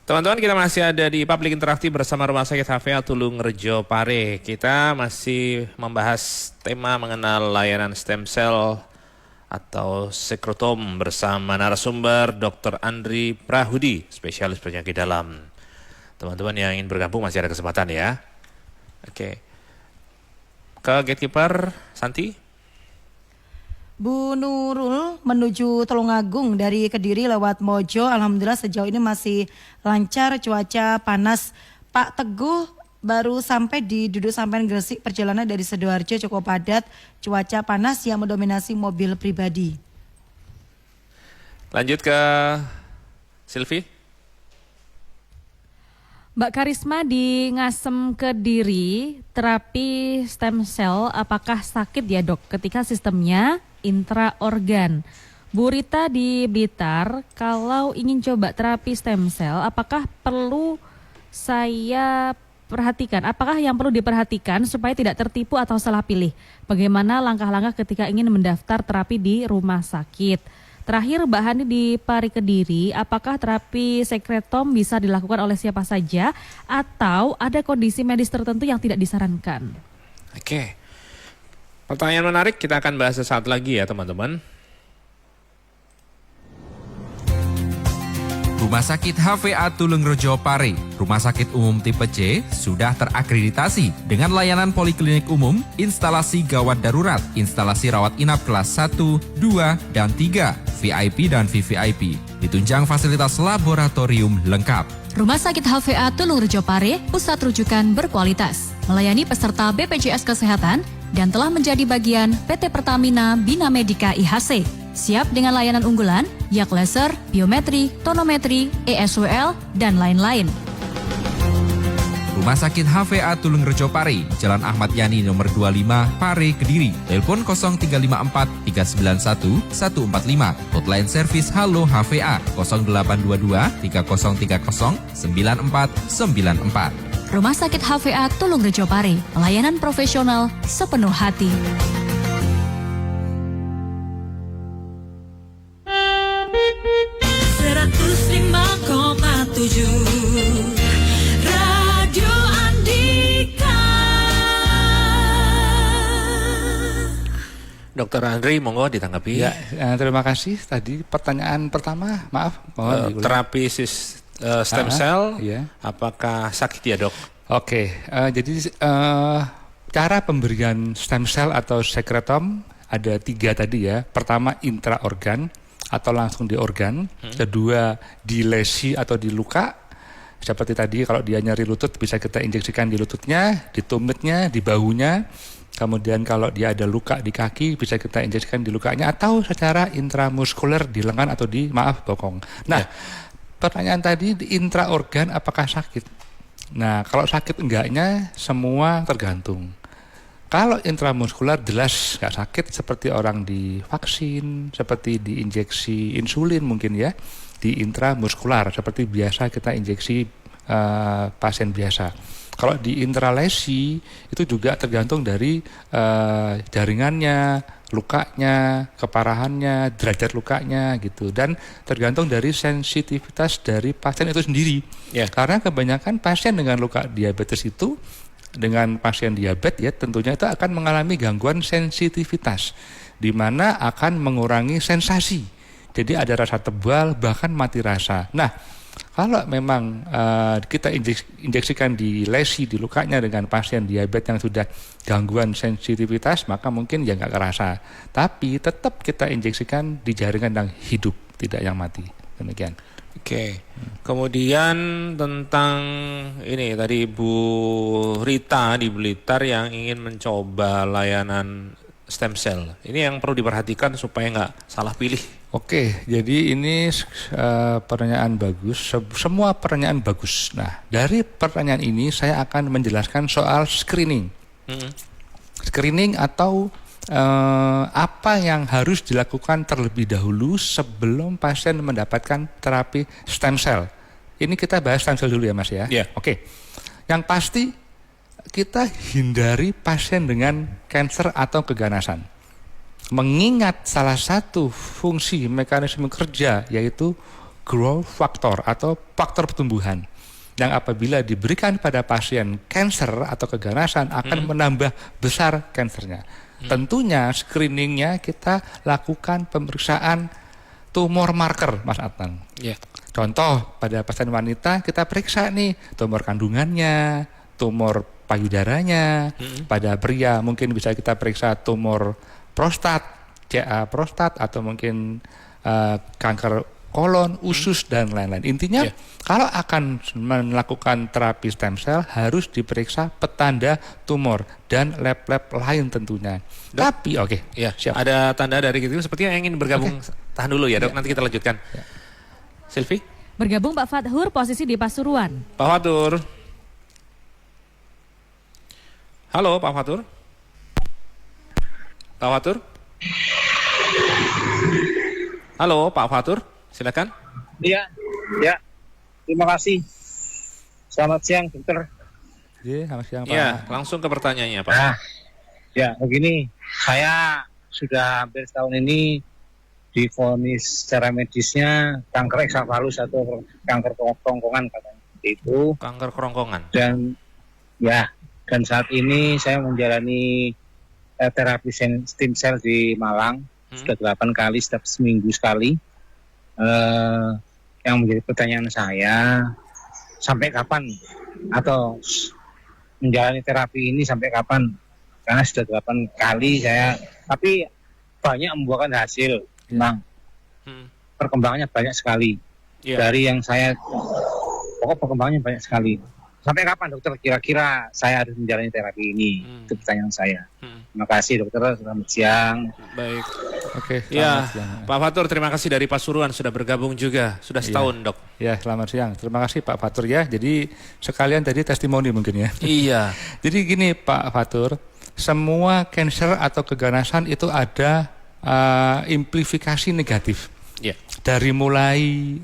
Speaker 4: Teman-teman, kita masih ada di Public Interaktif bersama Rumah Sakit HVA Tulung Rejo Pare. Kita masih membahas tema mengenal layanan stem cell atau sekrotom bersama narasumber Dr. Andri Prahudi, spesialis penyakit dalam. Teman-teman yang ingin bergabung masih ada kesempatan ya. Oke. Ke gatekeeper Santi.
Speaker 7: Bu Nurul menuju Tulungagung dari Kediri lewat Mojo. Alhamdulillah sejauh ini masih lancar, cuaca panas. Pak Teguh baru sampai di Duduk Sampean Gresik, perjalanan dari Sidoarjo cukup padat, cuaca panas yang mendominasi mobil pribadi.
Speaker 4: Lanjut ke Silvi.
Speaker 8: Mbak Karisma di Ngasem Kediri, terapi stem cell apakah sakit ya dok ketika sistemnya intraorgan? Bu Rita di Blitar, kalau ingin coba terapi stem cell apakah perlu saya perhatikan? Apakah yang perlu diperhatikan supaya tidak tertipu atau salah pilih? Bagaimana langkah-langkah ketika ingin mendaftar terapi di rumah sakit? Terakhir Mbak Hani di Pari Kediri, apakah terapi sekretom bisa dilakukan oleh siapa saja atau ada kondisi medis tertentu yang tidak disarankan?
Speaker 4: Oke. Pertanyaan menarik, kita akan bahas sesaat lagi ya teman-teman.
Speaker 1: Rumah Sakit HVA Tulung Rejo Pare, Rumah Sakit Umum Tipe C, sudah terakreditasi dengan layanan poliklinik umum, instalasi gawat darurat, instalasi rawat inap kelas 1, 2, dan 3, VIP dan VVIP. Ditunjang fasilitas laboratorium lengkap.
Speaker 2: Rumah Sakit HVA Tulung Rejo Pare, pusat rujukan berkualitas, melayani peserta BPJS Kesehatan dan telah menjadi bagian PT Pertamina Bina Medica IHC. Siap dengan layanan unggulan, yak laser, biometri, tonometri, ESWL, dan lain-lain.
Speaker 1: Rumah Sakit HVA Tulung Rejo Pare, Jalan Ahmad Yani nomor 25, Pare, Kediri. Telepon 0354 391 145. Hotline servis Halo HVA 0822 3030 9494.
Speaker 2: Rumah Sakit HVA Tulung Rejo Pare, pelayanan profesional sepenuh hati.
Speaker 3: 105,7 Radio Andika.
Speaker 4: Dr. Andri, monggo ditanggapi.
Speaker 5: Ya, terima kasih. Tadi pertanyaan pertama, maaf, mohon
Speaker 4: terapi stem cell,
Speaker 5: iya.
Speaker 4: Apakah sakit ya dok?
Speaker 5: Oke, jadi cara pemberian stem cell atau sekretom ada 3 tadi ya. Pertama intraorgan atau langsung di organ. Kedua di lesi atau di luka. Seperti tadi kalau dia nyeri lutut bisa kita injeksikan di lututnya, di tumitnya, di bahunya. Kemudian kalau dia ada luka di kaki bisa kita injeksikan di lukanya atau secara intramuskuler di lengan atau di bokong. Nah, pertanyaan tadi di intraorgan apakah sakit? Nah, kalau sakit enggaknya semua tergantung. Kalau intramuskuler jelas nggak sakit seperti orang divaksin, seperti diinjeksi insulin mungkin ya, di intramuskular seperti biasa kita injeksi pasien biasa. Kalau di intralesi itu juga tergantung dari jaringannya, lukanya, keparahannya, derajat lukanya gitu, dan tergantung dari sensitivitas dari pasien itu sendiri. Karena kebanyakan pasien dengan luka diabetes itu dengan pasien diabetes ya tentunya itu akan mengalami gangguan sensitivitas di mana akan mengurangi sensasi. Jadi ada rasa tebal bahkan mati rasa. Nah, kalau memang kita injeksikan di lesi di lukanya dengan pasien diabetes yang sudah gangguan sensitivitas maka mungkin ya nggak kerasa. Tapi tetap kita injeksikan di jaringan yang hidup, tidak yang mati. Demikian.
Speaker 4: Oke. Kemudian tentang ini tadi Bu Rita di Blitar yang ingin mencoba layanan stem cell. Ini yang perlu diperhatikan supaya nggak salah pilih.
Speaker 5: Oke, jadi ini pertanyaan bagus. Semua pertanyaan bagus. Nah, dari pertanyaan ini saya akan menjelaskan soal screening. Screening atau apa yang harus dilakukan terlebih dahulu sebelum pasien mendapatkan terapi stem cell. Ini kita bahas stem cell dulu ya Mas ya. Oke. Yang pasti kita hindari pasien dengan kanker atau keganasan. Mengingat salah satu fungsi mekanisme kerja yaitu growth factor atau faktor pertumbuhan yang apabila diberikan pada pasien kanker atau keganasan akan menambah besar kankernya. Tentunya screeningnya kita lakukan pemeriksaan tumor marker, Mas Adnan. Contoh pada pasien wanita kita periksa nih tumor kandungannya, tumor payudaranya. Pada pria mungkin bisa kita periksa tumor prostat, CA prostat atau mungkin kanker kolon, usus dan lain-lain. Intinya kalau akan melakukan terapi stem cell harus diperiksa petanda tumor dan lab-lab lain tentunya. Tapi siap.
Speaker 4: Ada tanda dari gitu sepertinya ingin bergabung. Tahan dulu ya, Dok, nanti kita lanjutkan. Silvi?
Speaker 8: Bergabung Pak Fathur, posisi di Pasuruan.
Speaker 4: Pak Fathur. Halo Pak Fathur. Pak Fathur? Halo Pak Fathur, silakan.
Speaker 12: Iya. Terima kasih. Selamat siang, dokter.
Speaker 5: Iya, selamat siang, Pak.
Speaker 4: Iya, langsung ke pertanyaannya, Pak.
Speaker 12: Ya, begini. Saya sudah hampir setahun ini divonis secara medisnya kanker esophagus atau kanker kerongkongan katanya itu.
Speaker 4: Kanker kerongkongan.
Speaker 12: Dan saat ini saya menjalani terapi stem cell di Malang sudah 8 kali setiap seminggu sekali. Yang menjadi pertanyaan saya, sampai kapan atau menjalani terapi ini sampai kapan? Karena sudah 8 kali saya, tapi banyak membuahkan hasil. Memang perkembangannya banyak sekali. Dari yang saya perkembangannya banyak sekali. Sampai kapan dokter kira-kira saya harus menjalani terapi ini? Itu pertanyaan saya. Terima kasih dokter, selamat siang.
Speaker 4: Baik.
Speaker 5: Selamat siang.
Speaker 4: Pak Fathur, terima kasih dari Pasuruan sudah bergabung juga. Sudah setahun, Dok.
Speaker 5: Ya, selamat siang. Terima kasih Pak Fathur ya. Jadi sekalian tadi testimoni mungkin ya.
Speaker 4: Iya.
Speaker 5: Jadi gini Pak Fathur, semua kanker atau keganasan itu ada amplifikasi negatif. Dari mulai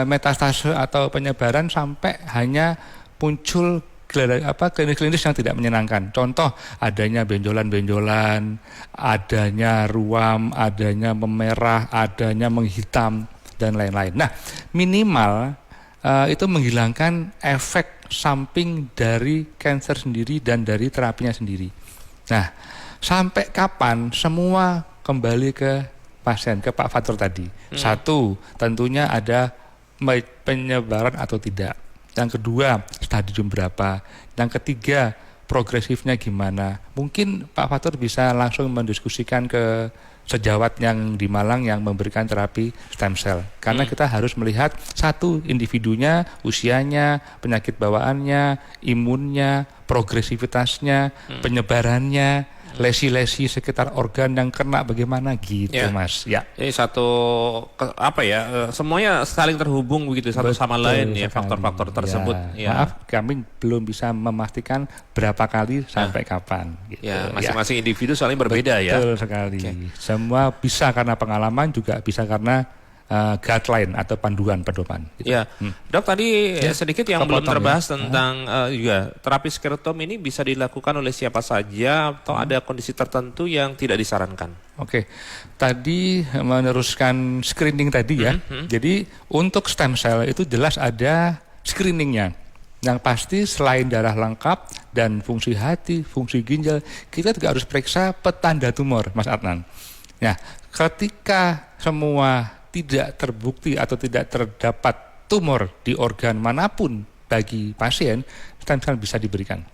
Speaker 5: metastase atau penyebaran sampai hanya muncul klinis-klinis yang tidak menyenangkan. Contoh adanya benjolan-benjolan, adanya ruam, adanya memerah, adanya menghitam dan lain-lain. Nah, minimal itu menghilangkan efek samping dari kanker sendiri dan dari terapinya sendiri. Nah, sampai kapan semua kembali ke pasien, ke Pak Fathur tadi? Satu, tentunya ada penyebaran atau tidak. Yang kedua, stadium berapa. Yang ketiga, progresifnya gimana. Mungkin Pak Fathur bisa langsung mendiskusikan ke sejawat yang di Malang yang memberikan terapi stem cell. Karena kita harus melihat satu, individunya, usianya, penyakit bawaannya, imunnya, progresivitasnya, penyebarannya, lesi-lesi sekitar organ yang kena bagaimana gitu, Mas. Ya.
Speaker 4: Ini semuanya saling terhubung begitu satu sama lain ya, faktor-faktor tersebut.
Speaker 5: Maaf, kami belum bisa memastikan berapa kali sampai kapan. Gitu.
Speaker 4: Masing-masing individu soalnya berbeda.
Speaker 5: Betul sekali. Semua bisa karena pengalaman, juga bisa karena guideline atau panduan pedoman. Gitu.
Speaker 4: Dok, tadi sedikit yang belum terbahas tentang juga terapi sklerotom ini bisa dilakukan oleh siapa saja atau ada kondisi tertentu yang tidak disarankan?
Speaker 5: Tadi meneruskan screening tadi ya. Jadi untuk stem cell itu jelas ada screeningnya. Yang pasti selain darah lengkap dan fungsi hati, fungsi ginjal, kita juga harus periksa petanda tumor, Mas Adnan. Nah, ketika semua tidak terbukti atau tidak terdapat tumor di organ manapun bagi pasien, stem cell bisa diberikan.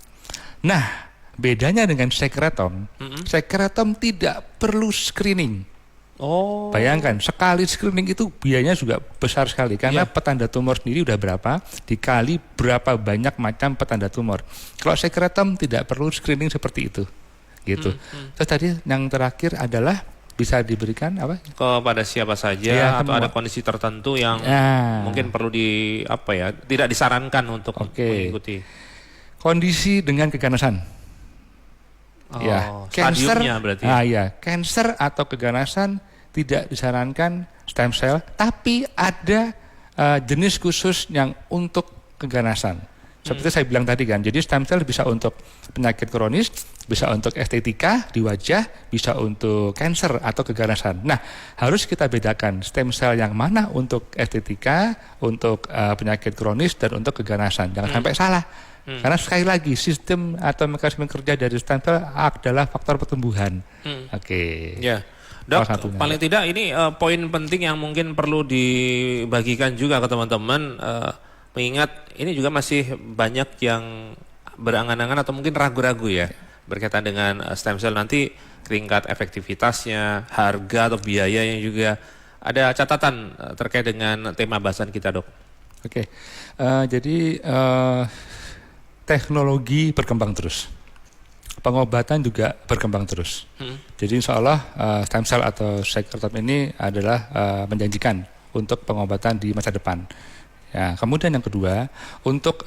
Speaker 5: Nah, bedanya dengan sekretom, sekretom tidak perlu screening. Bayangkan, sekali screening itu biayanya juga besar sekali karena petanda tumor sendiri udah berapa, dikali berapa banyak macam petanda tumor. Kalau sekretom tidak perlu screening seperti itu. Gitu. Terus tadi yang terakhir adalah bisa diberikan apa?
Speaker 4: Kepada siapa saja atau ada kondisi tertentu yang mungkin perlu tidak disarankan untuk mengikuti.
Speaker 5: Kondisi dengan keganasan.
Speaker 4: Stadiumnya berarti.
Speaker 5: Kanker atau keganasan tidak disarankan stem cell, tapi ada jenis khusus yang untuk keganasan. Seperti saya bilang tadi kan, jadi stem cell bisa untuk penyakit kronis, bisa untuk estetika di wajah, bisa untuk kanker atau keganasan. Nah, harus kita bedakan stem cell yang mana untuk estetika, untuk penyakit kronis, dan untuk keganasan. Jangan sampai salah. Karena sekali lagi sistem atau mekanisme kerja dari stem cell adalah faktor pertumbuhan. Oke.
Speaker 4: Ya. Dok, paling tidak ini poin penting yang mungkin perlu dibagikan juga ke teman-teman, mengingat ini juga masih banyak yang berangan-angan atau mungkin ragu-ragu ya berkaitan dengan stem cell, nanti tingkat efektivitasnya, harga atau biayanya juga. Ada catatan terkait dengan tema bahasan kita, Dok?
Speaker 5: Oke, jadi teknologi berkembang terus, pengobatan juga berkembang terus. Jadi insya Allah stem cell atau secretom ini adalah menjanjikan untuk pengobatan di masa depan. Ya, kemudian yang kedua, untuk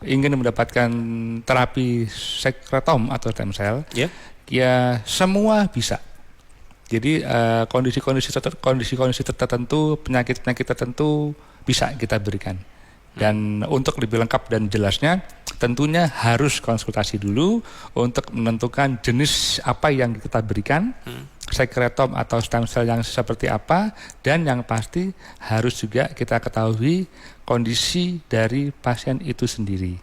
Speaker 5: ingin mendapatkan terapi secretom atau stem cell, ya semua bisa. Jadi kondisi-kondisi tertentu, penyakit-penyakit tertentu bisa kita berikan. Dan untuk lebih lengkap dan jelasnya, tentunya harus konsultasi dulu untuk menentukan jenis apa yang kita berikan, secretom atau stem cell yang seperti apa, dan yang pasti harus juga kita ketahui kondisi dari pasien itu sendiri.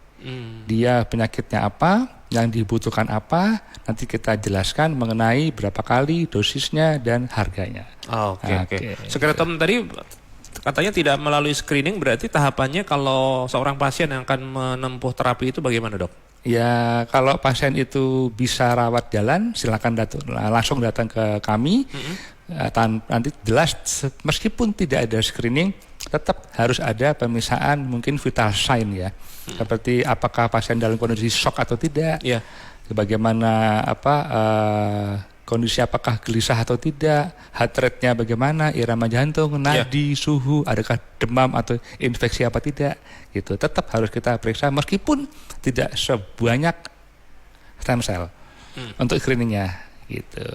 Speaker 5: Dia penyakitnya apa, yang dibutuhkan apa, nanti kita jelaskan mengenai berapa kali dosisnya dan harganya.
Speaker 4: Oke. Secretom tadi katanya tidak melalui screening, berarti tahapannya kalau seorang pasien yang akan menempuh terapi itu bagaimana, Dok?
Speaker 5: Ya, kalau pasien itu bisa rawat jalan, silakan langsung datang ke kami. Nanti jelas, meskipun tidak ada screening, tetap harus ada pemisahan mungkin vital sign ya. Seperti apakah pasien dalam kondisi shock atau tidak, bagaimana kondisi apakah gelisah atau tidak, heart rate-nya bagaimana, irama jantung, nadi, suhu, adakah demam atau infeksi apa tidak, gitu. Tetap harus kita periksa meskipun tidak sebanyak stem cell untuk screeningnya, gitu.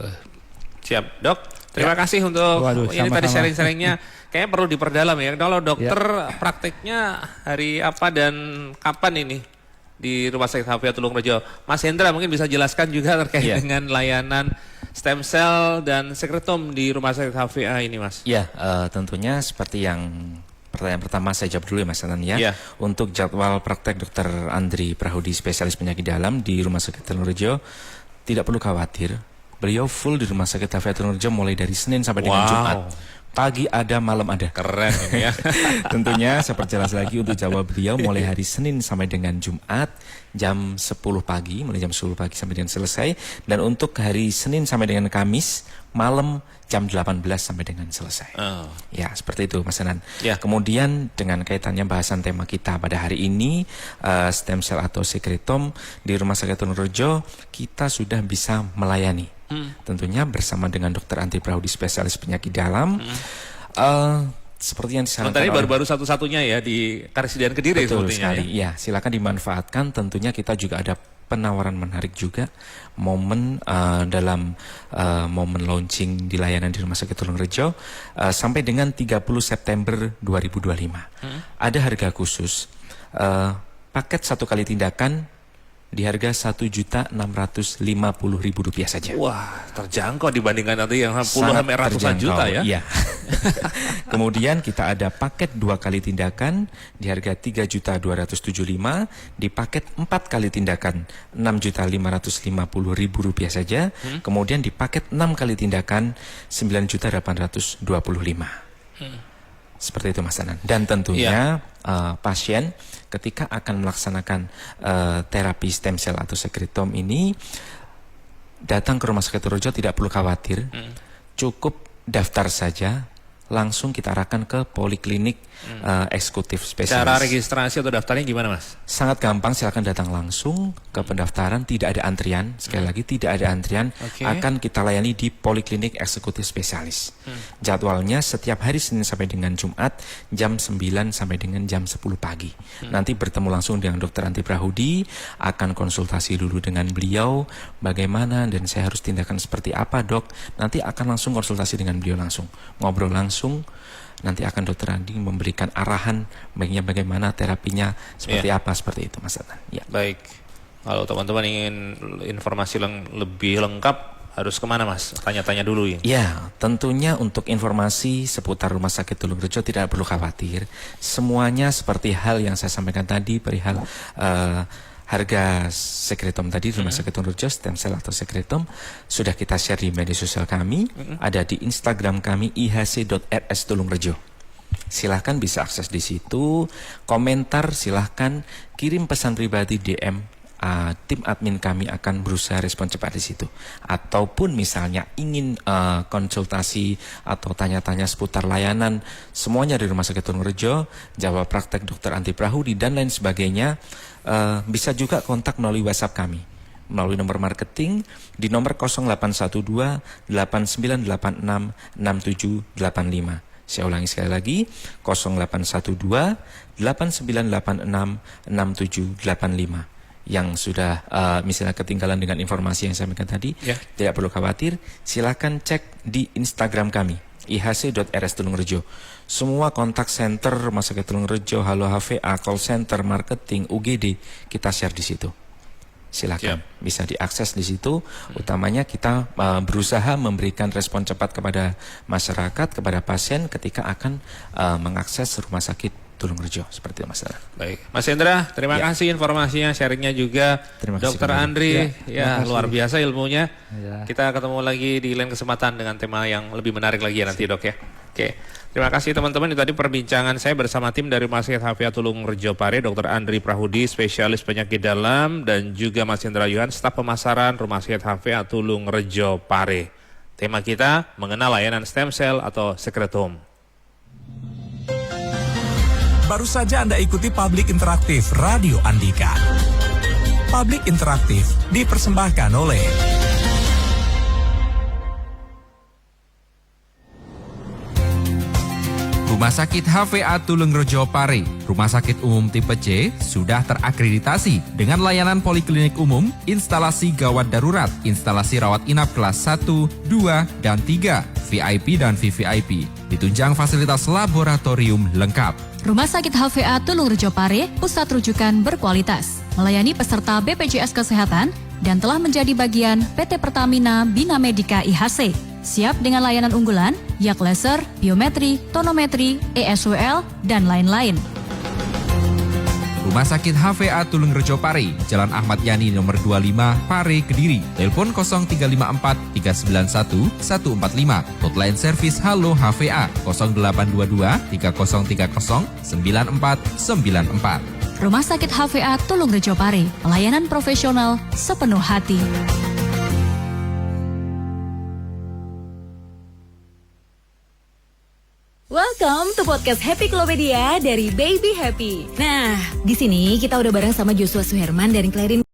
Speaker 4: Siap, Dok. Terima kasih untuk ini tadi sharing-sharingnya. Kayaknya perlu diperdalam ya. Kalau dokter prakteknya hari apa dan kapan ini di Rumah Sakit Hafia Tulungrejo? Mas Hendra mungkin bisa jelaskan juga terkait dengan layanan stem cell dan secretom di Rumah Sakit Hafia ini, Mas.
Speaker 6: Ya, tentunya seperti yang pertanyaan pertama saya jawab dulu ya, Mas Anan ya. Untuk jadwal praktek Dr. Andri Prahudi, spesialis penyakit dalam di Rumah Sakit Tulungrejo, tidak perlu khawatir. Beliau full di Rumah Sakit Hafia Tulungrejo mulai dari Senin sampai dengan Jumat. Pagi ada, malam ada.
Speaker 4: Keren ini ya.
Speaker 6: Tentunya saya perjelas lagi untuk jawab beliau mulai hari Senin sampai dengan Jumat jam 10 pagi, mulai jam 10 pagi sampai dengan selesai. Dan untuk hari Senin sampai dengan Kamis malam jam 18 sampai dengan selesai. Ya, seperti itu Mas Anan. Kemudian dengan kaitannya bahasan tema kita pada hari ini, stem cell atau secretom di Rumah Sakit Tulungrejo, kita sudah bisa melayani. Tentunya bersama dengan Dr. Andri Prahudi, spesialis penyakit dalam. Seperti yang disarankan
Speaker 4: tadi baru-baru satu-satunya ya di Karesidenan Kediri.
Speaker 6: Betul sekali. Ya, silakan dimanfaatkan. Tentunya kita juga ada penawaran menarik juga momen dalam momen launching di layanan di Rumah Sakit Tulungrejo sampai dengan 30 September 2025. Ada harga khusus paket 1 kali tindakan di harga Rp1.650.000 saja.
Speaker 4: Wah, terjangkau dibandingkan nanti yang puluhan ratusan juta ya.
Speaker 6: Iya. Kemudian kita ada paket 2 kali tindakan di harga Rp3.275.000, di paket 4 kali tindakan Rp6.550.000 saja. Kemudian di paket 6 kali tindakan Rp9.825.000. Seperti itu Mas Anan. Dan tentunya pasien ketika akan melaksanakan terapi stem cell atau secretom ini datang ke Rumah Sakit Tulungrejo tidak perlu khawatir. Cukup daftar saja, langsung kita arahkan ke poliklinik eksekutif spesialis.
Speaker 4: Cara registrasi atau daftarnya gimana Mas?
Speaker 6: Sangat gampang, silakan datang langsung ke pendaftaran, tidak ada antrian. Sekali lagi tidak ada antrian, akan kita layani di poliklinik eksekutif spesialis. Jadwalnya setiap hari Senin sampai dengan Jumat jam 9 sampai dengan jam 10 pagi. Nanti bertemu langsung dengan Dr. Andri Prahudi, akan konsultasi dulu dengan beliau bagaimana dan saya harus tindakan seperti apa, Dok. Nanti akan langsung konsultasi dengan beliau langsung, ngobrol langsung. Nanti akan Dr. Andi memberikan arahan bagaimana terapinya seperti apa, seperti itu Mas Adnan. Ya.
Speaker 4: Baik. Kalau teman-teman ingin informasi lebih lengkap, harus kemana Mas? Tanya-tanya dulu ya.
Speaker 6: Ya, tentunya untuk informasi seputar Rumah Sakit Tulungrejo tidak perlu khawatir. Semuanya seperti hal yang saya sampaikan tadi perihal harga sekretom tadi Rumah Sakit Tulungrejo, stem cell atau sekretom sudah kita share di media sosial kami, ada di Instagram kami ihc.rs Tulungrejo. Silahkan bisa akses di situ, komentar silahkan, kirim pesan pribadi DM. Tim admin kami akan berusaha respon cepat di situ. Ataupun misalnya ingin konsultasi atau tanya-tanya seputar layanan semuanya di Rumah Sakit Tulungrejo, jawab praktek dokter Anti Prahudi dan lain sebagainya, bisa juga kontak melalui WhatsApp kami melalui nomor marketing di nomor 0812 8986 6785. Saya ulangi sekali lagi, 0812 8986 6785. Yang sudah misalnya ketinggalan dengan informasi yang saya sampaikan tadi, tidak perlu khawatir, silakan cek di Instagram kami ihc.rs Tulungrejo. Semua kontak center Rumah Sakit Tulungrejo, Halo HVA, call center, marketing, UGD, kita share di situ. Silakan bisa diakses di situ. Utamanya kita berusaha memberikan respon cepat kepada masyarakat, kepada pasien ketika akan mengakses Rumah Sakit Tulungrejo, seperti itu Mas Hendra.
Speaker 4: Baik, Mas Hendra, terima kasih informasinya, sharingnya juga. Dokter Andri, luar biasa ilmunya. Kita ketemu lagi di lain kesempatan dengan tema yang lebih menarik lagi ya nanti Dok ya. Oke, terima kasih teman-teman. Itu tadi perbincangan saya bersama tim dari Rumah Sakit HVA Tulungrejo Pare, Dr. Andri Prahudi, spesialis penyakit dalam, dan juga Mas Hendra Yuhan, staf pemasaran Rumah Sakit HVA Tulungrejo Pare. Tema kita mengenal layanan stem cell atau sekretom.
Speaker 9: Baru saja Anda ikuti Publik Interaktif Radio Andika. Publik Interaktif dipersembahkan oleh
Speaker 1: Rumah Sakit HVA Tulungrejo Pare, Rumah Sakit Umum Tipe C, sudah terakreditasi dengan layanan poliklinik umum, instalasi gawat darurat, instalasi rawat inap kelas 1, 2, dan 3, VIP dan VVIP, ditunjang fasilitas laboratorium lengkap.
Speaker 2: Rumah Sakit HVA Tulungrejo Pare, pusat rujukan berkualitas, melayani peserta BPJS Kesehatan dan telah menjadi bagian PT Pertamina Bina Medica IHC. Siap dengan layanan unggulan, yak laser, biometri, tonometri, ESWL, dan lain-lain.
Speaker 1: Rumah Sakit HVA Tulungrejo Pare, Jalan Ahmad Yani nomor 25, Pare, Kediri. Telepon 0354 391 145. Hotline service Halo HVA 0822 3030 9494.
Speaker 2: Rumah Sakit HVA Tulungrejo Pare, pelayanan profesional sepenuh hati.
Speaker 13: Welcome to podcast Happy Klopedia dari Baby Happy. Nah, di sini kita udah bareng sama Joshua Suherman dari Clarin